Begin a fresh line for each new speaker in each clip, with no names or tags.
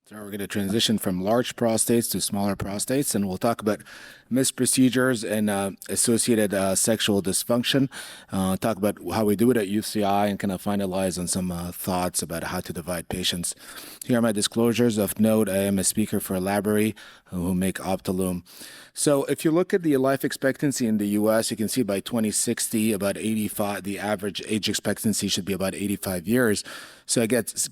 So we're going to transition from large prostates to smaller prostates, and we'll talk about missed procedures and associated sexual dysfunction. Talk about how we do it at UCI and kind of finalize on some thoughts about how to divide patients. Here are my disclosures. Of note, I am a speaker for Labary who make Optilume. So if you look at the life expectancy in the U.S., you can see by 2060, about 85, the average age expectancy should be about 85 years. So I guess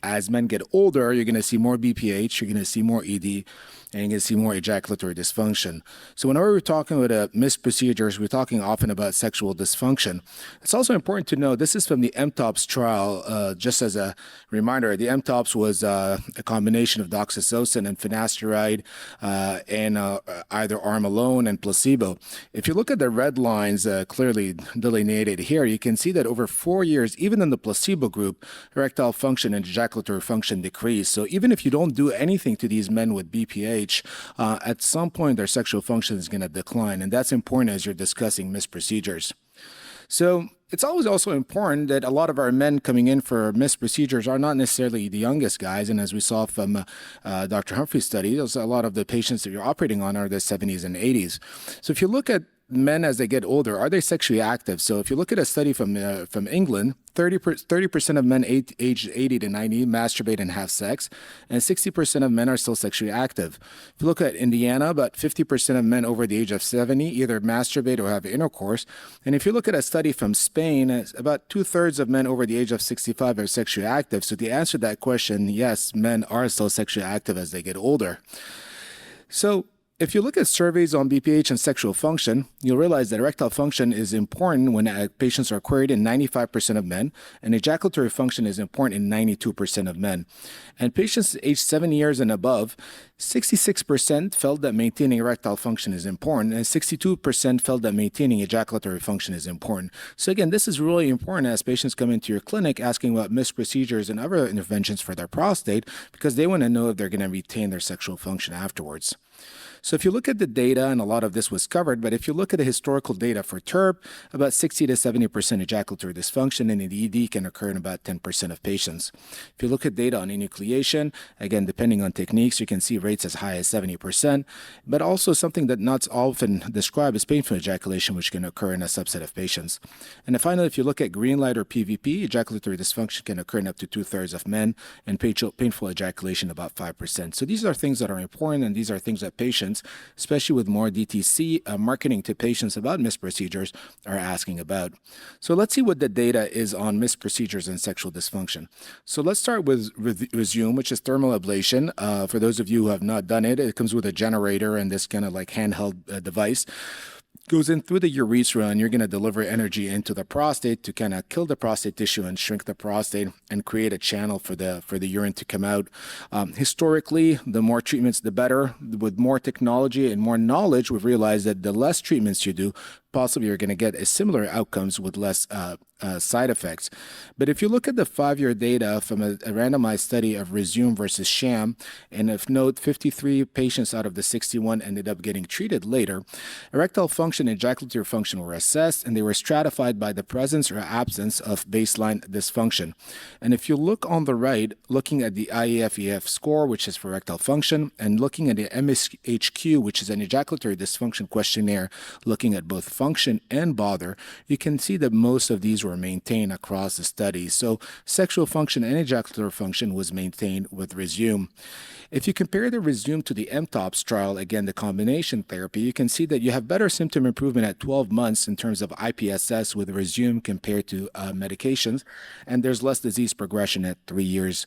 as men get older, you're going to see more BPH, you're going to see more ED, and you're going to see more ejaculatory dysfunction. So whenever we're talking about missed procedures, we're talking often about sexual dysfunction. It's also important to know this is from the MTOPS trial. Just as a reminder, the MTOPS was a combination of doxycycline and finasteride and either arm alone and placebo. If you look at the red lines clearly delineated here, you can see that over 4 years, even in the placebo group, erectile function and ejaculatory function decreased. So even if you don't do anything to these men with BPH, at some point their sexual function is going to decline. And that's important as you're discussing missed procedures. So it's always also important that a lot of our men coming in for missed procedures are not necessarily the youngest guys. And as we saw from Dr. Humphrey's study, a lot of the patients that you're operating on are the 70s and 80s. So if you look at men as they get older, are they sexually active? So if you look at a study from England, 30% of men aged 80 to 90 masturbate and have sex, and 60% of men are still sexually active. If you look at Indiana, about 50% of men over the age of 70 either masturbate or have intercourse. And if you look at a study from Spain, about 2/3 of men over the age of 65 are sexually active. So the answer to that question, yes, men are still sexually active as they get older. So if you look at surveys on BPH and sexual function, you'll realize that erectile function is important when patients are queried in 95% of men, and ejaculatory function is important in 92% of men. And patients aged 7 years and above, 66% felt that maintaining erectile function is important, and 62% felt that maintaining ejaculatory function is important. So again, this is really important as patients come into your clinic asking about missed procedures and other interventions for their prostate, because they want to know if they're going to retain their sexual function afterwards. So if you look at the data, and a lot of this was covered, but if you look at the historical data for TERP, about 60 to 70% ejaculatory dysfunction in the ED can occur in about 10% of patients. If you look at data on enucleation, again, depending on techniques, you can see rates as high as 70%, but also something that not often described is painful ejaculation, which can occur in a subset of patients. And then finally, if you look at green light or PVP, ejaculatory dysfunction can occur in up to 2/3 of men, and painful ejaculation about 5%. So these are things that are important, and these are things that patients, especially with more DTC marketing to patients about missed procedures, are asking about. So let's see what the data is on missed procedures and sexual dysfunction. So let's start with Rezum, which is thermal ablation. For those of you who have not done it, it comes with a generator and this kind of like handheld device. Goes in through the urethra, and you're going to deliver energy into the prostate to kind of kill the prostate tissue and shrink the prostate and create a channel for the urine to come out. Historically, the more treatments, the better. With more technology and more knowledge, we've realized that the less treatments you do, possibly you're going to get similar outcomes with less side effects. But if you look at the 5-year data from a randomized study of Rezum versus sham, and if note 53 patients out of the 61 ended up getting treated later, erectile function and ejaculatory function were assessed, and they were stratified by the presence or absence of baseline dysfunction. And if you look on the right, looking at the IEF-EF score, which is for erectile function, and looking at the MSHQ, which is an ejaculatory dysfunction questionnaire, looking at both function and bother, you can see that most of these were maintained across the study. So sexual function and ejaculatory function was maintained with Rezum. If you compare the Rezum to the MTOPS trial, again, the combination therapy, you can see that you have better symptom improvement at 12 months in terms of IPSS with Rezum compared to medications, and there's less disease progression at 3 years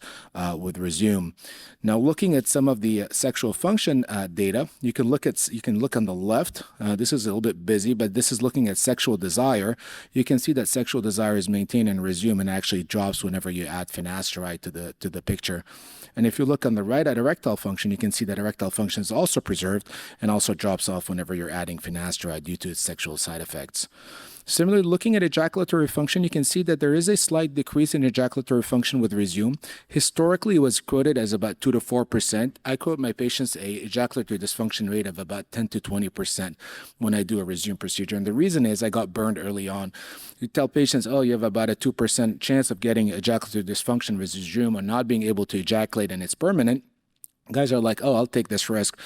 with Rezum. Now, looking at some of the sexual function data, you can look on the left. This is a little bit busy, but this is looking at sexual desire. You can see that sexual desire is maintained in Rezum and actually drops whenever you add finasteride to the picture. And if you look on the right at erectile function, you can see that erectile function is also preserved and also drops off whenever you're adding finasteride due to its sexual side effects. Similarly, looking at ejaculatory function, you can see that there is a slight decrease in ejaculatory function with Rezum. Historically, it was quoted as about 2 to 4%. I quote my patients a ejaculatory dysfunction rate of about 10 to 20% when I do a Rezum procedure. And the reason is I got burned early on. You tell patients, oh, you have about a 2% chance of getting ejaculatory dysfunction with Rezum or not being able to ejaculate, and it's permanent. Guys are like, oh, I'll take this risk.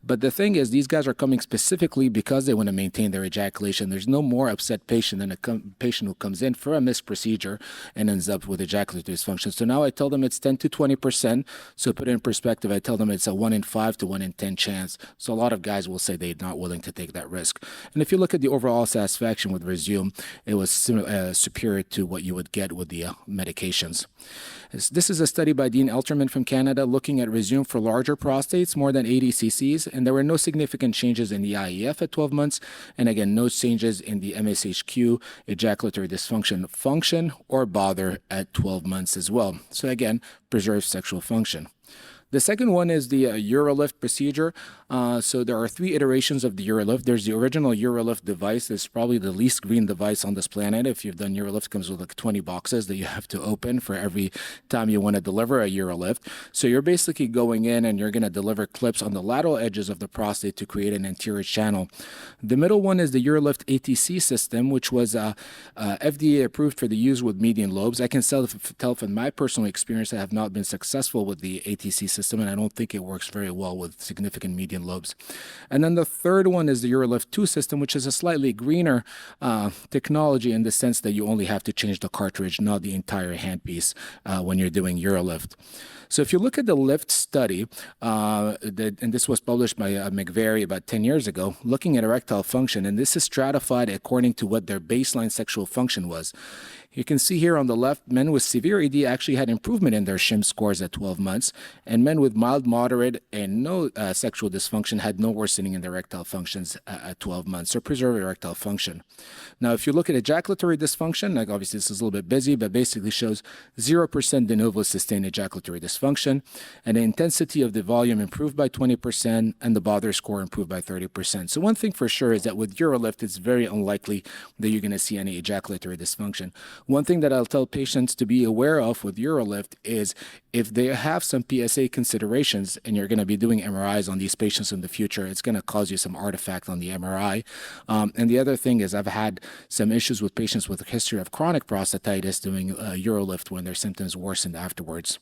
But the thing is, these guys are coming specifically because they want to maintain their ejaculation. There's no more upset patient than a patient who comes in for a missed procedure and ends up with ejaculatory dysfunction. So now I tell them it's 10 to 20%. So put it in perspective, I tell them it's a 1 in 5 to 1 in 10 chance. So a lot of guys will say they're not willing to take that risk. And if you look at the overall satisfaction with Rezum, it was superior to what you would get with the medications. This is a study by Dean Elterman from Canada looking at Rezum for larger prostates, more than 80 cc's, and there were no significant changes in the IEF at 12 months, and again, no changes in the MSHQ, ejaculatory dysfunction function, or bother at 12 months as well. So again, preserves sexual function. The second one is the Eurolift procedure. So there are 3 iterations of the Eurolift. There's the original Eurolift device. It's probably the least green device on this planet. If you've done Eurolift, it comes with like 20 boxes that you have to open for every time you want to deliver a Eurolift. So you're basically going in and you're going to deliver clips on the lateral edges of the prostate to create an anterior channel. The middle one is the Eurolift ATC system, which was FDA approved for the use with median lobes. I can tell from my personal experience I have not been successful with the ATC system, and I don't think it works very well with significant median lobes. And then the third one is the Eurolift 2 system, which is a slightly greener technology in the sense that you only have to change the cartridge, not the entire handpiece when you're doing Eurolift. So if you look at the LIFT study, and this was published by McVary about 10 years ago, looking at erectile function, and this is stratified according to what their baseline sexual function was. You can see here on the left, men with severe ED actually had improvement in their SHIM scores at 12 months, and men with mild, moderate, and no sexual dysfunction had no worsening in their erectile functions at 12 months, so preserve erectile function. Now, if you look at ejaculatory dysfunction, like obviously this is a little bit busy, but basically shows 0% de novo sustained ejaculatory dysfunction, and the intensity of the volume improved by 20%, and the bother score improved by 30%. So one thing for sure is that with Eurolift, it's very unlikely that you're going to see any ejaculatory dysfunction. One thing that I'll tell patients to be aware of with Eurolift is if they have some PSA considerations and you're going to be doing MRIs on these patients in the future, it's going to cause you some artifact on the MRI. And the other thing is I've had some issues with patients with a history of chronic prostatitis doing Eurolift when their symptoms worsened afterwards.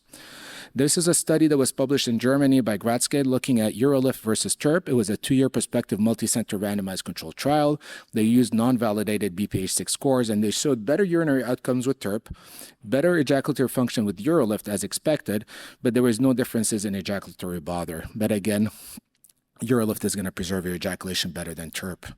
This is a study that was published in Germany by Gratzke looking at Eurolift versus TURP. It was a 2-year prospective multicenter randomized controlled trial. They used non-validated BPH6 scores, and they showed better urinary outcomes with TURP, better ejaculatory function with Eurolift as expected, but there was no differences in ejaculatory bother. But again, Eurolift is going to preserve your ejaculation better than TURP.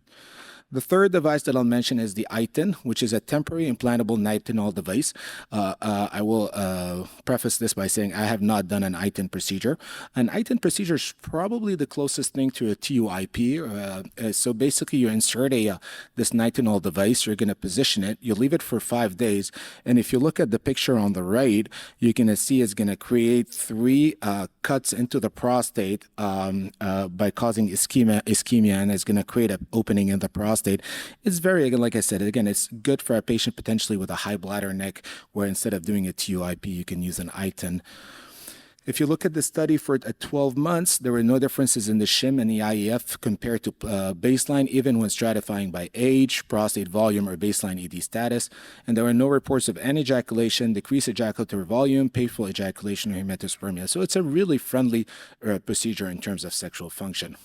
The third device that I'll mention is the iTind, which is a temporary implantable nitinol device. I will preface this by saying I have not done an iTind procedure. An iTind procedure is probably the closest thing to a TUIP. So basically you insert this nitinol device, you're going to position it, you leave it for 5 days, and if you look at the picture on the right, you're going to see it's going to create 3 cuts into the prostate by causing ischemia, and it's going to create an opening in the prostate. It's very, again, like I said, again, it's good for a patient potentially with a high bladder neck where instead of doing a TUIP, you can use an iTind. If you look at the study for at 12 months, there were no differences in the SHIM and the IEF compared to baseline, even when stratifying by age, prostate volume, or baseline ED status. And there were no reports of anejaculation, decreased ejaculatory volume, painful ejaculation, or hematospermia. So it's a really friendly procedure in terms of sexual function.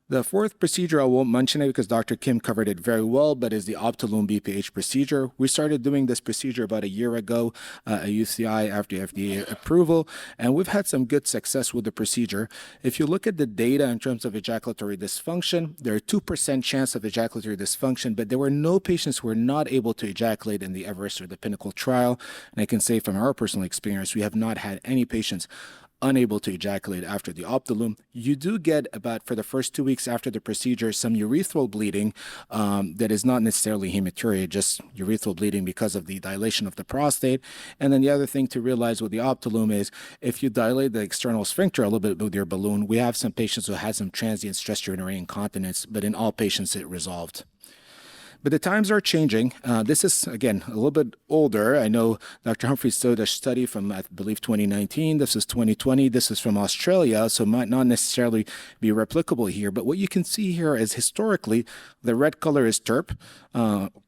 The fourth procedure, I won't mention it because Dr. Kim covered it very well, but is the Optolume BPH procedure. We started doing this procedure about a year ago at UCI after FDA approval, and we've had some good success with the procedure. If you look at the data in terms of ejaculatory dysfunction, there are 2% chance of ejaculatory dysfunction, but there were no patients who were not able to ejaculate in the Everest or the Pinnacle trial. And I can say from our personal experience, we have not had any patients unable to ejaculate after the Optolume. You do get about, for the first 2 weeks after the procedure, some urethral bleeding that is not necessarily hematuria, just urethral bleeding because of the dilation of the prostate. And then the other thing to realize with the Optolume is if you dilate the external sphincter a little bit with your balloon, we have some patients who had some transient stress urinary incontinence, but in all patients it resolved. But the times are changing. This is, again, a little bit older. I know Dr. Humphreys showed a study from, I believe, 2019. This is 2020. This is from Australia, so it might not necessarily be replicable here. But what you can see here is historically, the red color is TERP,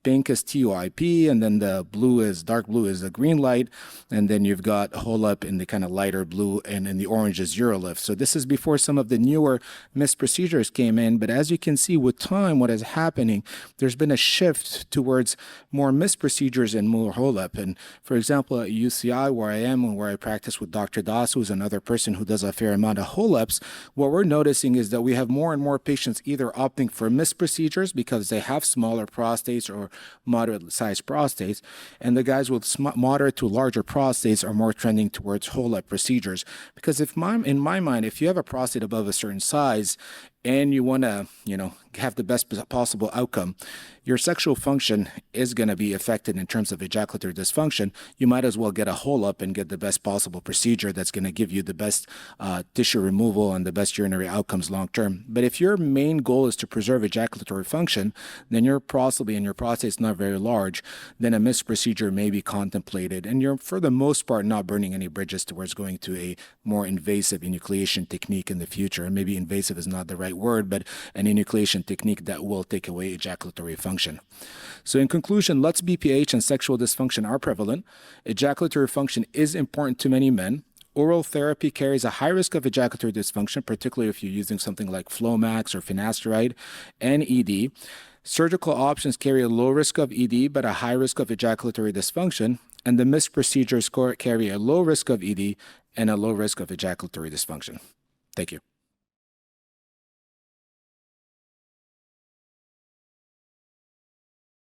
pink is TOIP, and then the blue is, dark blue is the green light, and then you've got HOLEP in the kind of lighter blue, and in the orange is Eurolift. So this is before some of the newer MIST procedures came in, but as you can see with time, what is happening, there's been a shift towards more MIST procedures and more HOLEP. And for example, at UCI, where I am and where I practice with Dr. Das, who's another person who does a fair amount of HOLEPs, what we're noticing is that we have more and more patients either opting for MIST procedures because they have smaller prostates or moderate-sized prostates, and the guys with moderate to larger prostates are more trending towards HOLEP procedures. Because in my mind, if you have a prostate above a certain size and you want to, have the best possible outcome, your sexual function is going to be affected in terms of ejaculatory dysfunction. You might as well get a HOLEP and get the best possible procedure that's going to give you the best tissue removal and the best urinary outcomes long term. But if your main goal is to preserve ejaculatory function, then your prostate and your prostate is not very large, then a MIST procedure may be contemplated. And you're, for the most part, not burning any bridges towards going to a more invasive enucleation technique in the future. And maybe invasive is not the right word, but an enucleation technique that will take away ejaculatory function. So in conclusion, LUTS, BPH, and sexual dysfunction are prevalent. Ejaculatory function is important to many men. Oral therapy carries a high risk of ejaculatory dysfunction, particularly if you're using something like Flomax or finasteride and ED. Surgical options carry a low risk of ED, but a high risk of ejaculatory dysfunction. And the MIST procedures carry a low risk of ED and a low risk of ejaculatory dysfunction. Thank you.